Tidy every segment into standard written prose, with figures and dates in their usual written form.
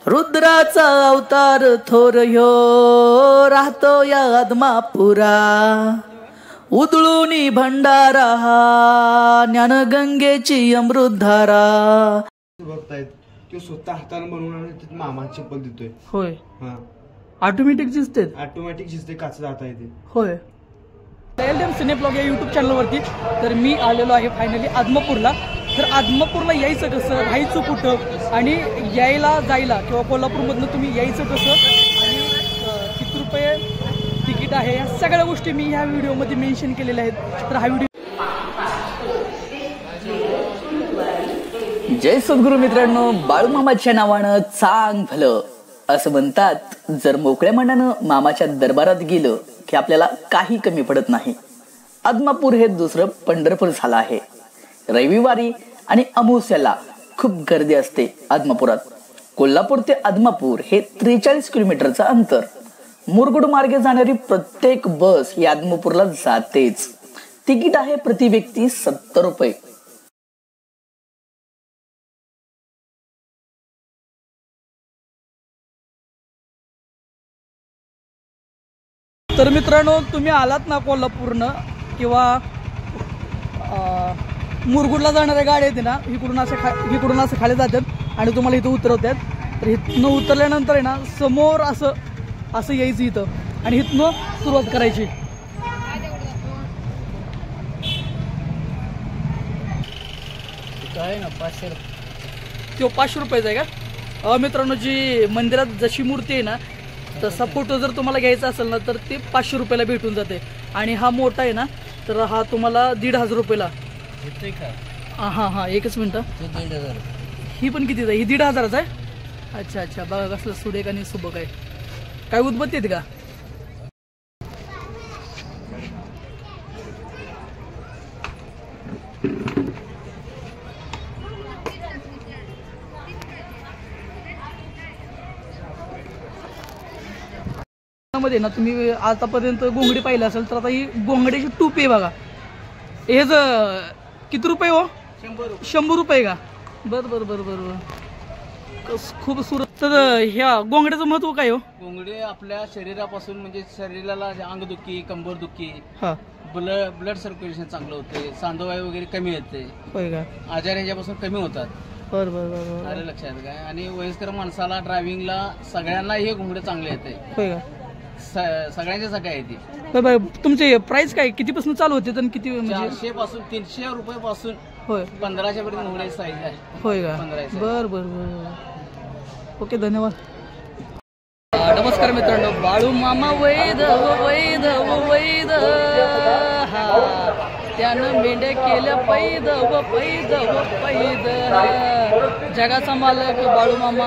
रुद्राचा अवतार थोर ह्यो राहतो या आदमापुरा. उदळूनी भंडारा हा ज्ञानगंगेची अमृतधारा. बघतायत तो स्वतः हाताने बनवून मामा चप्पल देतोय. होय. ऑटोमॅटिक दिसते. ऑटोमॅटिक दिसते, काच जाता येते. होय. एलडीएम सिने ब्लॉग या यूट्यूब चॅनलवरती तर मी आलेलो आहे फायनली आदमापूरला. तर आदमापूरला यायचं कसं, राहायचं कुठं आणि यायला जायला किंवा कोल्हापूरमधनं तुम्ही यायचं कसं आणि किती रुपये तिकीट आहे, या सगळ्या गोष्टी मी ह्या व्हिडिओमध्ये मेन्शन केलेल्या आहेत. तर हा व्हिडिओ. जय सद्गुरू मित्रांनो, बाळूमामाच्या नावानं चांग भलं असं म्हणतात. जर मोकळ्या मनानं मामाच्या दरबारात गेलं की आपल्याला काही कमी पडत नाही. आदमापूर हे दुसरं पंढरपूर झालं आहे. रविवारी आणि अमावस्याला खूप गर्दी असते आदमापुरात. कोल्हापूर ते आदमापूर हे 43 किलोमीटरचं अंतर. मुरगुड मार्गे जाणारी प्रत्येक बस ही आदमापूरला जातेच. तिकीट आहे प्रति व्यक्ती 70 रुपये. तर मित्रांनो, तुम्ही आलात ना कोल्हापूरनं किंवा मुरगुडला जाणाऱ्या गाड्या आहेत ना, इकडून असं खाली जातात आणि तुम्हाला इथं उतरवतात. तर इथनं उतरल्यानंतर आहे ना, समोर असं यायचं इथं आणि इथनं सुरुवात करायची. काय ना 500 तो 500 रुपयाचा आहे का? मित्रांनो, जी मंदिरात जशी मूर्ती आहे ना तसा फोटो जर तुम्हाला घ्यायचा असेल ना तर ते 500 रुपयाला भेटून जाते. आणि हा मोठा आहे ना तर हा तुम्हाला 1,500 रुपयाला. हां एकच मिनिट. 1,500. ही पण कितीच आहे? ही 1,500च आहे. अच्छा बघा कसलं सुडेक आणि सुबक आहे. काय उदबत्ती आहेत का? मध्ये ना तुम्ही आतापर्यंत घोंगडी पाहिली असेल तर आता ही घोंगड्याची टूप आहे बघा. हेच किती रुपये हो? 100 रुपये का? बर. खूप सुरत. तर ह्या घोंगड्याचं महत्व काय हो? घोंगडे आपल्या शरीरापासून म्हणजे शरीराला अंगदुखी, कंबरदुखी, ब्लड सर्क्युलेशन चांगलं होते, सांधवायू वगैरे कमी येते. होय का? आजार ह्याच्यापासून कमी होतात. बरं. अरे लक्षात काय. आणि वयस्कर माणसाला, ड्रायव्हिंगला, सगळ्यांना हे घोंगडे चांगले येते. होय का? सगळ्यांच्यासाठी आहे ती. तुमचे प्राइस काय कितीपासून चालू होते? तर किती? 400 पासून 300 रुपये पासून. होय. 1500 पर्यंत घोंगडे साईज आहे. होय का? 1500. बर. ओके, धन्यवाद. नमस्कार मित्रांनो, बाळूमामा वैद त्यानं मेंढ्या केल्या पैद. जगाचा मालक बाळूमामा,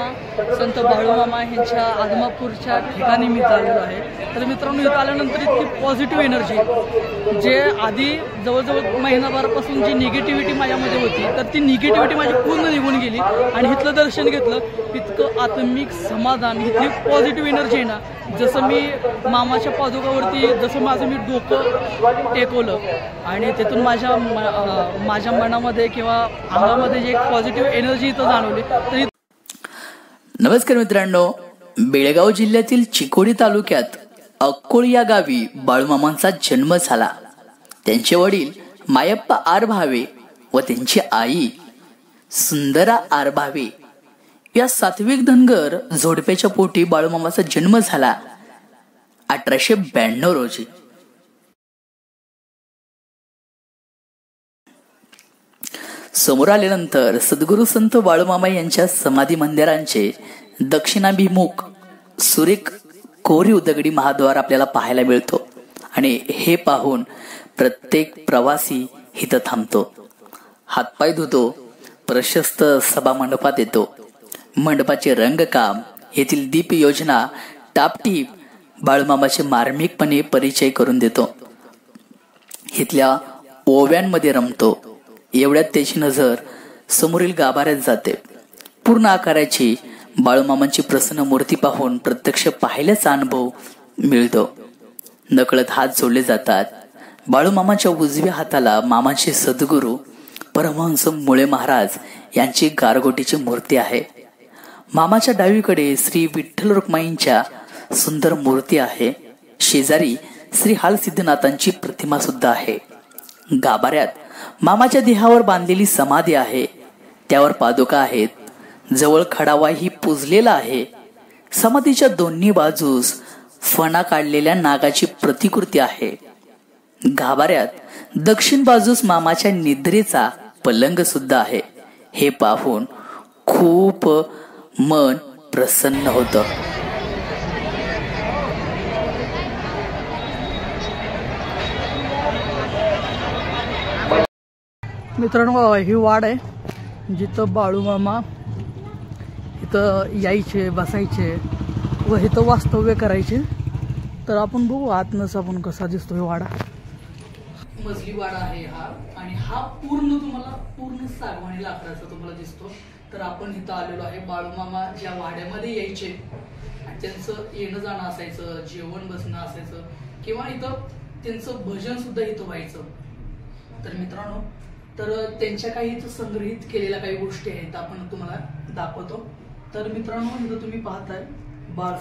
संत बाळूमामा यांच्या आदमापूरच्या ठिकाणी मी आलेलो आहे. तर मित्रांनो, इथं आल्यानंतर इतकी पॉझिटिव्ह एनर्जी, जे आधी जवळजवळ महिनाभरापासून जी निगेटिव्हिटी माझ्यामध्ये होती तर ती निगेटिव्हिटी माझी पूर्ण निघून गेली. आणि इथलं दर्शन घेतलं, इतकं आत्मिक समाधान, इथली पॉझिटिव्ह एनर्जी आहे ना. जसं मी मामाच्या पादुकावरती जसं माझं मी डोकं टेकवलं आणि तिथून माझ्या मनामध्ये किंवा अंगामध्ये जे एक पॉझिटिव्ह एनर्जी इथं जाणवली. तर नमस्कार मित्रांनो, बेळगाव जिल्ह्यातील चिकोडी तालुक्यात अक्कोळ या गावी बाळूमामांचा जन्म झाला. त्यांचे वडील मायप्पा आर भावे व त्यांची आई सुंदरा आर भावे या सात्विक धनगर जोडप्याच्या पोटी बाळूमामाचा जन्म झाला 1892 रोजी. समोर आल्यानंतर सद्गुरू संत बाळूमामा यांच्या समाधी मंदिरांचे दक्षिणाभिमुख सुरेख कोरीव दगडी महाद्वार आपल्याला पाहायला मिळतो. आणि हे पाहून प्रत्येक प्रवासी इथं थांबतो, हातपाय धुतो, प्रशस्त सभा मंडपात येतो. मंडपाचे रंगकाम, येथील दीप योजना, टापटीप बाळूमामाचे मार्मिकपणे परिचय करून देतो. इथल्या ओव्यांमध्ये रमतो. एवढ्यात त्याची नजर समोरील गाभाऱ्यात जाते. पूर्ण आकाराची बाळूमामांची प्रसन्न मूर्ती पाहून प्रत्यक्ष पाहिल्याचा अनुभव मिळतो. नकळत हात जोडले जातात. बाळूमामाच्या उजव्या हाताला मामाचे सद्गुरू परमहंस मुळे महाराज यांची गारगोटीची मूर्ती आहे. मामाच्या डावीकडे श्री विठ्ठल रुक्माईंच्या सुंदर मूर्ती आहे. शेजारी श्री हालसिद्धनाथांची प्रतिमा सुद्धा आहे. गाभाऱ्यात मामाच्या देहावर बांधलेली समाधी आहे. त्यावर पादुका आहेत. जवळ खडावाही पूजलेला आहे. समाधीच्या दोन्ही बाजूस फणा काढलेल्या नागाची प्रतिकृती आहे. गाभाऱ्यात दक्षिण बाजूस मामाच्या निद्रेचा पलंग सुद्धा आहे. हे पाहून खूप मन प्रसन्न होतं. मित्रांनो, ही वाड आहे जिथं बाळूमामा इथं यायचे, बसायचे व इथं वास्तव्य करायचे. तर आपण बघू आतनच आपण कसा दिसतो हे वाडा. मजली वाडा आहे हा, आणि हा पूर्ण सागवानी लाकडाचा तुम्हाला दिसतो. तर आपण इथं आलेलो आहे. बाळूमामा ज्या वाड्यामध्ये यायचे आणि त्यांचं येणं जाणं असायचं, जेवण बसणं असायचं, किंवा इथं त्यांचं भजन सुद्धा इथं व्हायचं. तर मित्रांनो, तर त्यांच्या काही इथं संग्रहित केलेल्या काही गोष्टी आहेत, आपण तुम्हाला दाखवतो. तर मित्रांनो, इथं तुम्ही पाहताय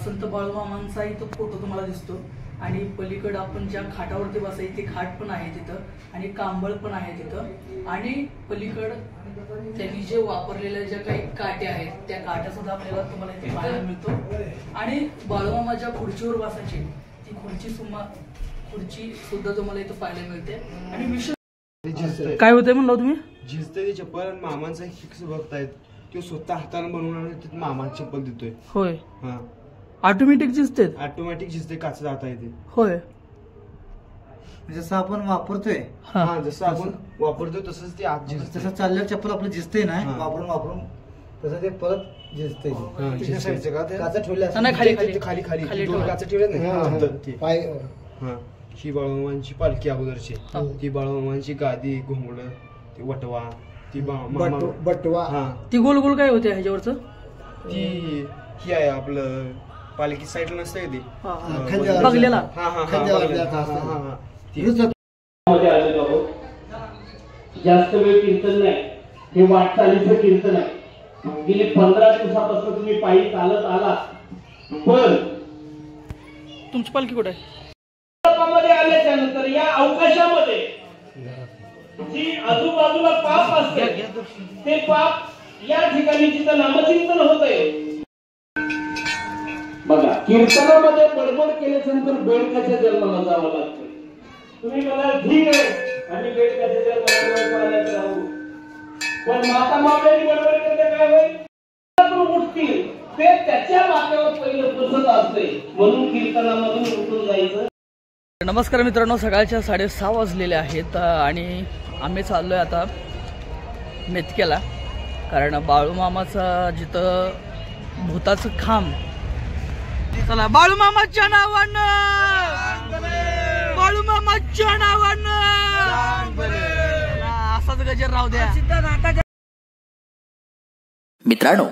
संत बाळूमामांचा इथं फोटो तुम्हाला दिसतो. आणि पलीकडे आपण ज्या खाटावरती बसायची ते खाट पण आहे तिथं, आणि कांबळ पण आहे तिथं. आणि पलीकड त्यांनी जे वापरलेल्या ज्या काही काट्या आहेत त्या काट्या सुद्धा आपल्याला तुम्हाला इथे पाहायला मिळतो. आणि बाळूमामा ज्या खुर्चीवर बसायची ती खुर्ची सुद्धा तुम्हाला इथं पाहायला मिळते. आणि विशेष काय होतंय म्हणलं तुम्ही? झिजते ते चप्पल, आणि मामांचा एक फिक्स बघतायत तो स्वतः हाताने बनवून आणून मामाची चप्पल देतोय. होय, ऑटोमॅटिक झिजते. ऑटोमॅटिक झिजते, काच जाता येते. होय, जसं आपण वापरतोय, जसं आपण वापरतोय तसंच ते आत झिजते. जसं चालल्यावर चप्पल आपलं झिजते ना, वापरून तसं ते परत झिजते. काचा ठेवल्या खाली दोन काचा ठेवल्या नाही. ही बाळूमामांची पालखी अगोदरची, ती बाळूमामांची गादी, घोंगड, ते वटवा, ती बटवा, ती गोल गोल काय होते ह्याच्यावरच? ती ही आहे आपलं पालखी साईडला नसते ती बघलेला. जास्त वेळ कीर्तन नाही, हे वाटचालीचं कीर्तन आहे. गेली 15 दिवसापासून तुम्ही पायी चालत आला, पण तुमची पालखी कुठे आहे? आल्याच्या नंतर या अवकाशामध्ये जी आजूबाजूला पाप असते ते पाप या ठिकाणी जिथं नामचिंतन होतंय बघा. कीर्तनामध्ये बडबड केल्याच्या नंतर बेडकाच्या जन्माला जावं लागतं. तुम्ही मला ठीक आहे आणि बेडकाच्या जन्माला राहू, पण माता मावळ्याची बडबड करते काय होईल? उठतील ते त्याच्या माथ्यावर पहिलं बसत असते, म्हणून कीर्तनामधून उठून जायचं. नमस्कार मित्रांनो, सकाळच्या 6:30 वाजलेले आहेत आणि आम्ही चाललोय आता मेतक्याला. कारण बाळूमामाचा जिथं भूताचं खांब. चला, बाळूमामाच्या नावानं, बाळूमामाच्या नावानं असाच गजर राहू द्या. मित्रांनो,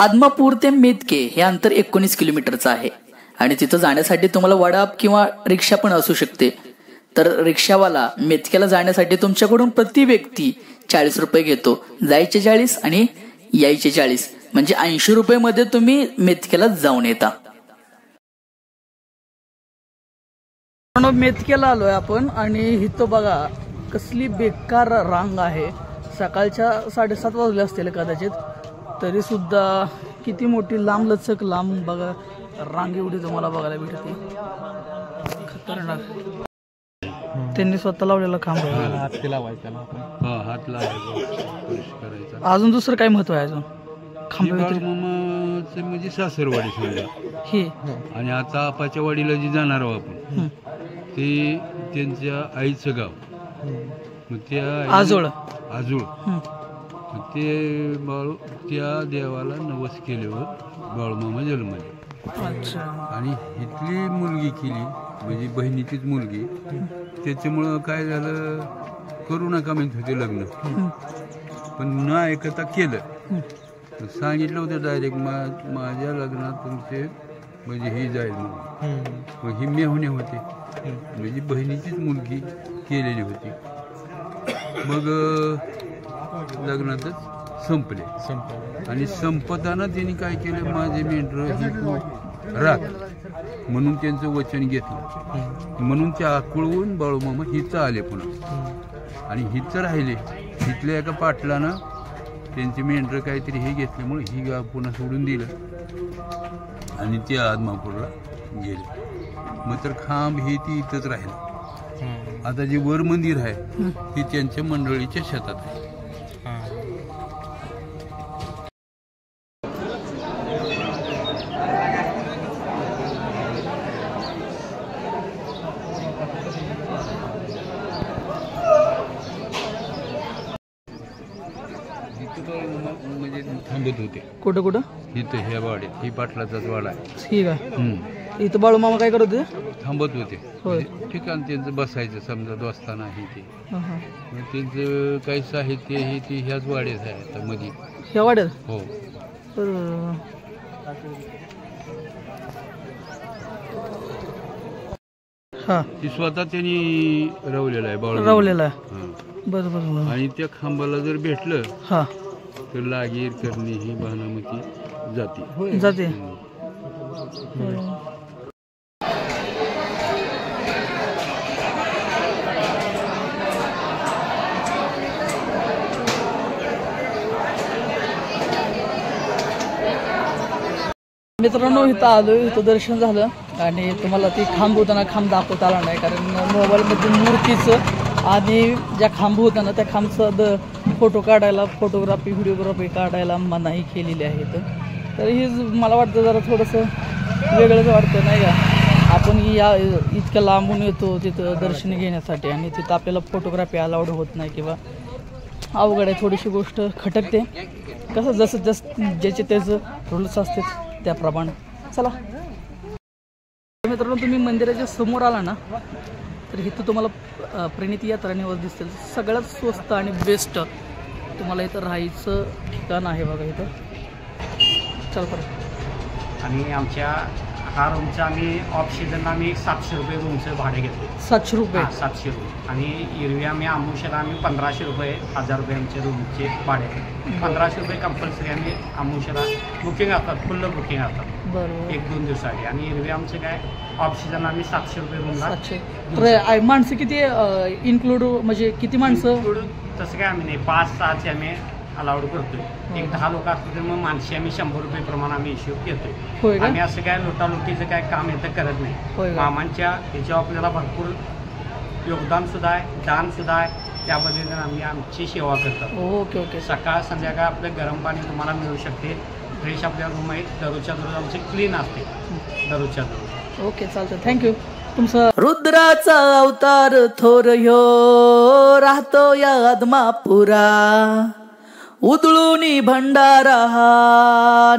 आदमापूर ते मेतके हे अंतर 19 किलोमीटरचं आहे. आणि तिथं जाण्यासाठी तुम्हाला वडाप किंवा रिक्षा पण असू शकते. तर रिक्षावाला मेतक्याला जाण्यासाठी तुमच्याकडून प्रति व्यक्ती 40 रुपये घेतो. जायचे 40 आणि यायचे 40, म्हणजे 80 रुपये मध्ये तुम्ही मेतक्याला जाऊन येता. मेतक्याला आलोय आपण, आणि इथं बघा कसली बेकार रांग आहे. सकाळच्या 7:30 वाजले असतील कदाचित, तरी सुद्धा किती मोठी लांब बघा रांग एवढी तुम्हाला बघायला भेटते. खतरनाक. त्यांनी स्वतः लावलेला खांब हात लावायचा. अजून दुसरं काय महत्व आहे? अजून खांब म्हणजे सासरवाडी समजा हे, आणि आता आपाच्या वाडीला जे जाणार आहोत आपण ते त्यांच्या आईचं गाव. मग त्या आजोळ ते त्या देवाला नवस केल्यावर बाळूमामा जन्मले. आणि इथली मुलगी केली, म्हणजे बहिणीचीच मुलगी. त्याच्यामुळं काय झालं, करू नका म्हणत होते लग्न, पण न ऐकता केलं. सांगितलं होतं डायरेक्ट, माझ्या लग्नात तुमचे म्हणजे ही जाईल म्हणून. ही मेहुणे होते, म्हणजे बहिणीचीच मुलगी केलेली होती. मग लग्नातच संपले आणि संपताना त्यांनी काय केलं, माझे मेंढर ही तू राख म्हणून त्यांचं वचन घेतलं. म्हणून त्या आकुळवून बाळूमामा हिचं आले पुन्हा आणि हिचं राहिले. इथल्या एका पाटलानं त्यांची मेंढर काहीतरी हे घेतल्यामुळे ही गाव पुन्हा सोडून दिलं आणि ते आदमापूरला गेले. मग तर खांब हे ती इथंच राहिलं. आता जे वर मंदिर आहे हे त्यांच्या मंडळीच्या शेतात आहे. म्हणजे थांबत होते कुठं कुठं? इथं ह्या वाड्यात, ही पाटलाचाच वाडा आहे. ठीक आहे. इथं बाळूमामा काय करत होते? थांबत होते. होय. ठिकाण त्यांचं बसायचं समजा दोस्ताना आहे ते. हां. मग त्यांचं काही साहित्य हे ते ह्याच वाड्यात आहे आता मध्ये. ह्या वाड्यात? हो. बरं. हा, ती स्वतः त्यांनी रवलेलं आहे बाळू. रवलेला आहे. बरं बरं. आणि त्या खांबाला जर भेटलं हा तर लागीर करणे ही बहानामती जाते जाते. मित्रांनो, इथं आलो, इथं दर्शन झालं आणि तुम्हाला ती खांब होताना खांब दाखवता आला नाही, कारण मोबाईलमध्ये मूर्तीचं आणि ज्या खांब होता ना त्या खांबचं फोटो काढायला, फोटोग्राफी व्हिडिओग्राफी काढायला मनाई केलेली आहे. तर ही मला वाटतं जरा थोडंसं वेगळंच वाटतं नाही का. आपण या इतक्या लांबून येतो तिथं दर्शन घेण्यासाठी आणि तिथं आपल्याला फोटोग्राफी अलाउड होत नाही किंवा अवघड आहे, थोडीशी गोष्ट खटकते. कसं जसं ज्याचे त्याचं रूल्स असतात त्याप्रमाणे. चला मित्रांनो, तुम्ही मंदिराच्या समोर आला ना तर इथं तुम्हाला प्रणिती यात्रा निवास दिसतील. सगळ्यात स्वस्त आणि बेस्ट तुम्हाला इथं राहायचं ठिकाण आहे बघा इथं. चल बरं. आणि आमच्या हा रूमचं आम्ही ऑफ सीझनला आम्ही 700 रुपये रूमचं भाडे घेतो. 700 रुपये? 700 रुपये. आणि एरवी आम्ही आमुष्याला आम्ही 1500 रुपये, 1000 रुपये आमचे रूमचे भाडे. 1500 रुपये कंपल्सरी आम्ही आमुष्याला बुकिंग असतात, फुल्ल बुकिंग असतात. बरोबर. 1-2 दिवसासाठी. आणि एरवी आमचं काय ऑफ सीझनला आम्ही 700 रुपये रूमला. 700. माणसं किती इन्क्लूड, म्हणजे किती माणसं? तसं काय आम्ही नाही, 5-6चे आम्ही अलाउड करतोय. 10 लोक असतील तर मग माणशी आम्ही 100 रुपये प्रमाणे आम्ही हिशोब घेतोय. आम्ही असं काय लोटालोटीचं काय काम येतं करत नाही. मामांच्या ह्याच्यावर आपल्याला भरपूर योगदान सुद्धा आहे, दान सुद्धा आहे. त्या पद्धतीने आम्ही आमची सेवा करतो. ओके. सकाळ संध्याकाळ आपलं गरम पाणी तुम्हाला मिळू शकते. फ्रेश आपल्या रूम आहेत, दररोजच्या दररोज आमचे क्लीन असते, दररोजच्या दररोज. ओके, चालतं. थँक्यू. तुमचं रुद्राचा अवतार थोर ह्यो राहतो या आदमापुरा. उदळूनी भंडारा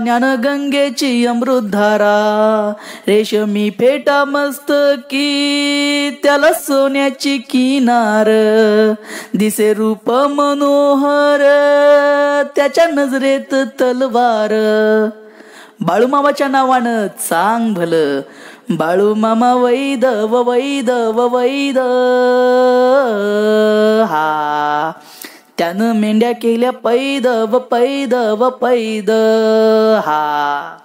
ज्ञानगंगेची अमृतधारा. रेशमी फेटा मस्तकी त्याला सोन्याची किनार. दिसे रूप मनोहर त्याच्या नजरेत तलवार. बाळूमामाच्या नावानं सांग भलं, बाळूमामा वैदव वैदव वैद. हा, त्यानं मेंढ्या केल्या पैद व पैद व पैद. हा.